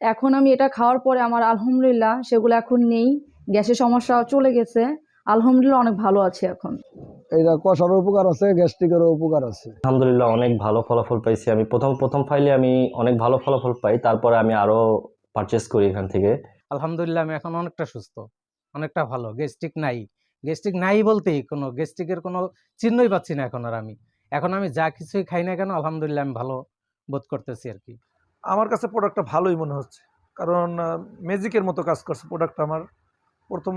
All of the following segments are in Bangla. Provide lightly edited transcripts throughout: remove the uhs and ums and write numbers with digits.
এখন আমি এটা খাওয়ার পরে আমার আলহামদুলিল্লাহ সেগুলো এখন নেই। গ্যাসের সমস্যা চলে গেছে। আলহামদুলিল্লাহ অনেক ভালো আছি এখন। এটা কষারও উপকার আছে, গ্যাস্ট্রিকেরও উপকার আছে। আলহামদুলিল্লাহ অনেক ভালো ফলাফল পাইছি। আমি প্রথম প্রথম ফাইলে আমি অনেক ভালো ফলাফল পাই, তারপরে আমি আরো পারচেস করি এখান থেকে। আলহামদুলিল্লাহ আমি এখন অনেকটা সুস্থ, অনেকটা ভালো। গ্যাস্ট্রিক নাই, গ্যাস্ট্রিক নাই বলতেই কোনো গ্যাস্ট্রিকের কোনো চিহ্নই পাচ্ছি না এখন। আর আমি এখন আমি যা কিছুই খাই না কেন আলহামদুলিল্লাহ আমি ভালো বোধ করতেছি আর কি। আমার কাছে প্রোডাক্টটা ভালোই মনে হচ্ছে, কারণ ম্যাজিকের মতো কাজ করছে প্রোডাক্টটা। আমার প্রথম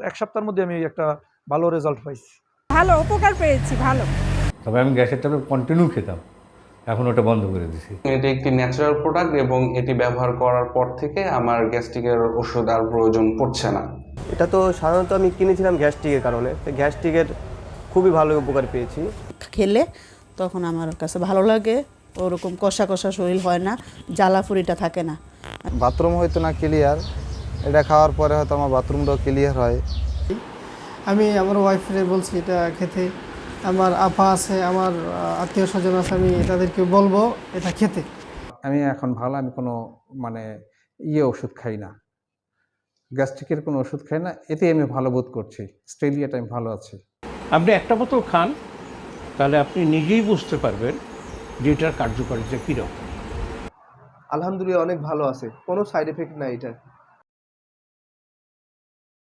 1 সপ্তাহের মধ্যে আমি একটা ভালো রেজাল্ট পাইছি। ভালো উপকার পেয়েছি, ভালো। তবে আমি গ্যাসের ট্যাবলেট কন্টিনিউ খেতাম, এখন ওটা বন্ধ করে দিছি। এটি একটি ন্যাচারাল প্রোডাক্ট এবং এটি ব্যবহার করার পর থেকে আমার গ্যাস্ট্রিকের ওষুধ আর প্রয়োজন পড়ছে না। এটা তো সাধারণত আমি কিনেছিলাম গ্যাস্ট্রিকের কারণে, তো গ্যাস্ট্রিকের খুবই ভালো উপকার পেয়েছি। খেলে তখন আমার কাছে ভালো লাগে, ওরকম কষা কষা শরীর হয় না, জ্বালাফুরিটা থাকে না। বাথরুম হয়তো না ক্লিয়ার, এটা খাওয়ার পরে হয়তো আমার বাথরুমটাও ক্লিয়ার হয়। আমি আমার ওয়াইফরে বলছি এটা খেতে। আমার আপা আছে, আমার আত্মীয় স্বজন আছে, আমি তাদেরকে বলবো এটা খেতে। আমি এখন ভালো, আমি কোনো মানে ওষুধ খাই না, গ্যাস্ট্রিকের কোনো ওষুধ খাই না, এতে আমি ভালো বোধ করছি। স্টেলিয়াটা আমি ভালো আছি। আপনি একটা বোতল খান, তাহলে আপনি নিজেই বুঝতে পারবেন যে এটার কার্যকারিতা কীরকম। আলহামদুলিল্লাহ অনেক ভালো আছে, কোনো সাইড এফেক্ট নাই এটা।